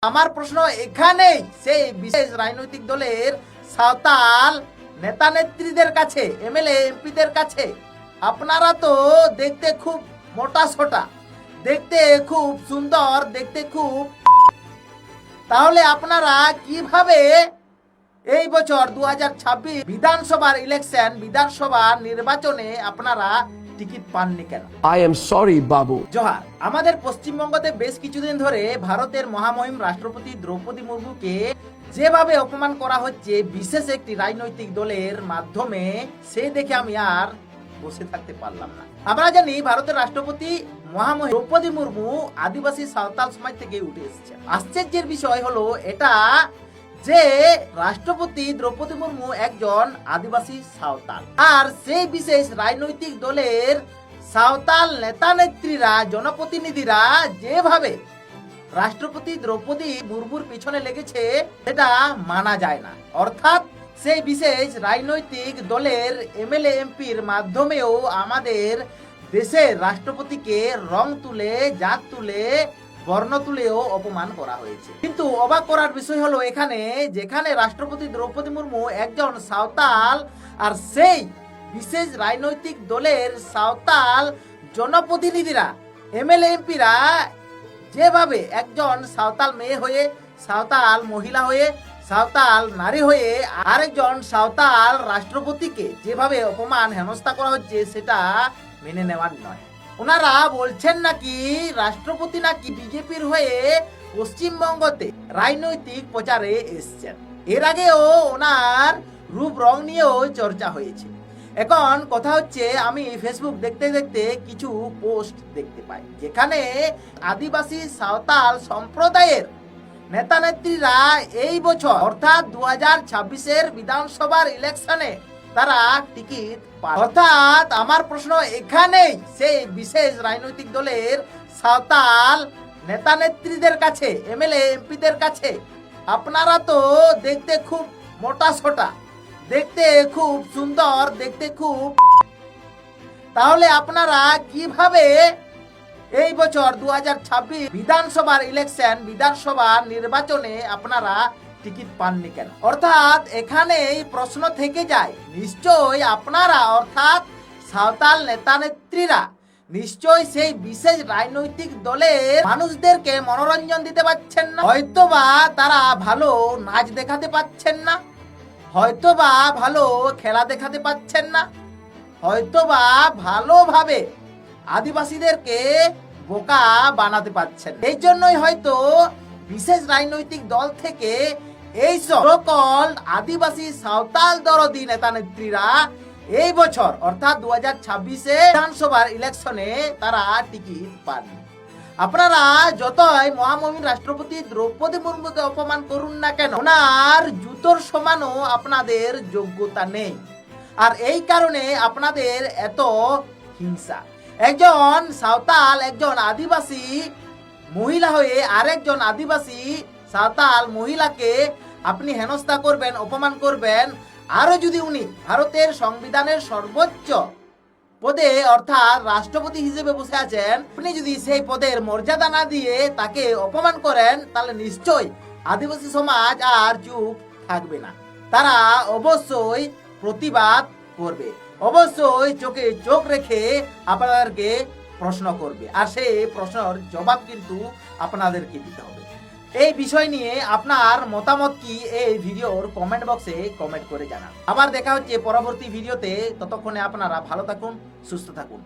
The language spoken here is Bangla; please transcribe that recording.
আমার প্রশ্ন এখানেই সেই বিশেষ রাজনৈতিক দলের সাঁওতাল নেতা নেত্রীদের কাছে, এমএলএ এমপিদের কাছে, আপনারা তো দেখতে খুব মোটা সোটা, দেখতে খুব সুন্দর, দেখতে খুব, তাহলে আপনারা কিভাবে এই বছর 2026 বিধানসভার ইলেকশন, বিধানসভার নির্বাচনে আপনারা টিকিট পাননি কেন? I am sorry, Babu. Johar. আমাদের পশ্চিমবঙ্গতে বেশ কিছুদিন ধরে ভারতের মহামহিম রাষ্ট্রপতি দ্রৌপদী মুর্মুকে যেভাবে অপমান করা হচ্ছে বিশেষ একটি রাজনৈতিক দলের মাধ্যমে, সে দেখে আমি আর বসে থাকতে পারলাম না। আমরা জানি ভারতের রাষ্ট্রপতি মহামহিম দ্রৌপদী মুর্মু আদিবাসী সাঁওতাল সমাজ থেকে উঠে এসেছে। আশ্চর্যের বিষয় হলো এটা যে রাষ্ট্রপতি দ্রৌপদী মুর্মু একজন আদিবাসী সাঁওতাল, আর সেই বিশেষ রাজনৈতিক দলের সাঁওতাল নেতা নেত্রীরা, জনপ্রতিনিধিরা যেভাবে রাষ্ট্রপতি দ্রৌপদী মুর্মুর পিছনে লেগেছে সেটা মানা যায় না। অর্থাৎ সেই বিশেষ রাজনৈতিক দলের এমএলএ এমপির মাধ্যমেও আমাদের দেশের রাষ্ট্রপতিকে রং তুলে, জাত তুলে, বর্ণ তুলেও অপমান করা হয়েছে। কিন্তু অবাক করার বিষয় হলো এখানে, যেখানে রাষ্ট্রপতি দ্রৌপদী মুর্মু একজন সাঁওতাল, আর সেই বিশেষ রাজনৈতিক দলের সাঁওতাল জনপ্রতিনিধিরা, এমএলএ এমপিরা যেভাবে একজন সাঁওতাল মেয়ে হয়ে, সাঁওতাল মহিলা হয়ে, সাঁওতাল নারী হয়ে আরেকজন সাঁওতাল রাষ্ট্রপতিকে যেভাবে অপমান, হেনস্থা করা হচ্ছে, সেটা মেনে নেওয়ার নয়। ওনারা বলছেন নাকি রাষ্ট্রপতি নাকি বিজেপির হয়ে পশ্চিমবঙ্গতে রাজনৈতিক প্রচারে এসছেন। এর আগেও ওনার রূপ রং নিয়েও চর্চা হয়েছে। এখন কথা হচ্ছে, আমি ফেসবুক দেখতে দেখতে কিছু পোস্ট দেখতে পাই যেখানে আদিবাসী সাঁওতাল সম্প্রদায়ের নেতা নেত্রীরা এই বছর অর্থাৎ 2026 বিধানসভার ইলেকশনে তারা টিকিট পায়। অর্থাৎ আমার প্রশ্ন এখানেই সেই বিশেষ রাজনৈতিক দলের সাঁওতাল নেতা নেত্রীদের কাছে, এমএলএ এমপিদের কাছে, আপনারা তো দেখতে খুব মোটা সোটা, দেখতে খুব সুন্দর, দেখতে খুব, তাহলে আপনারা কিভাবে এই বছর 2026 বিধানসভার ইলেকশন, বিধানসভার নির্বাচনে আপনারা টিকিট পাননি কেন? অর্থাৎ এখানে প্রশ্ন থেকে যায়, নিশ্চয়ই আপনারা অর্থাৎ সাঁওতাল নেতা নেত্রীরা নিশ্চয়ই সেই বিশেষ রাজনৈতিক দলের মানুষদেরকে মনোরঞ্জন দিতে পারছেন না। হয়তোবা তারা ভালো নাচ দেখাতে পাচ্ছেন না, হয়তোবা ভালো খেলা দেখাতে পাচ্ছেন না, হয়তোবা ভালোভাবে আদিবাসীদেরকে বোকা বানাতে পারছেন। এই জন্যই হয়তো বিশেষ রাজনৈতিক দল থেকে এই সকল আদিবাসী সাঁওতাল দরদি নেতা নেত্রীরা এই বছর অর্থাৎ 2026 বিধানসভার ইলেকশনে তারা টিকিট পাননি। আপনারা যতই মহামহিম রাষ্ট্রপতি দ্রৌপদী মুর্মুকে অপমান করুন না কেন, ওনার জুতোর সমানও আপনাদের যোগ্যতা নেই। আর এই কারণে আপনাদের এত হিংসা। একজন সাঁওতাল, একজন আদিবাসী মহিলা হয়ে আরেকজন আদিবাসী সাঁওতাল মহিলাকে আপনি হেনস্থা করবেন, অপমান করবেন, আরো যদি উনি ভারতের সংবিধানের সর্বোচ্চ পদে অর্থাৎ রাষ্ট্রপতি হিসেবে বসে আছেন, আপনি যদি সেই পদের মর্যাদা না দিয়ে তাকে অপমান করেন, তাহলে নিশ্চয়ই আদিবাসী সমাজ আর চুপ থাকবে না। তারা অবশ্যই প্রতিবাদ করবে, অবশ্যই চোখে চোখ রেখে আপনাদেরকে প্রশ্ন করবে, আর সেই প্রশ্নের জবাব কিন্তু আপনাদেরকে দিতে হবে। এই বিষয় নিয়ে আপনার মতামত কি এই ভিডিওর কমেন্ট বক্সে কমেন্ট করে জানান। আবার দেখা হচ্ছে পরবর্তী ভিডিওতে। ততক্ষণে আপনারা ভালো থাকুন, সুস্থ থাকুন।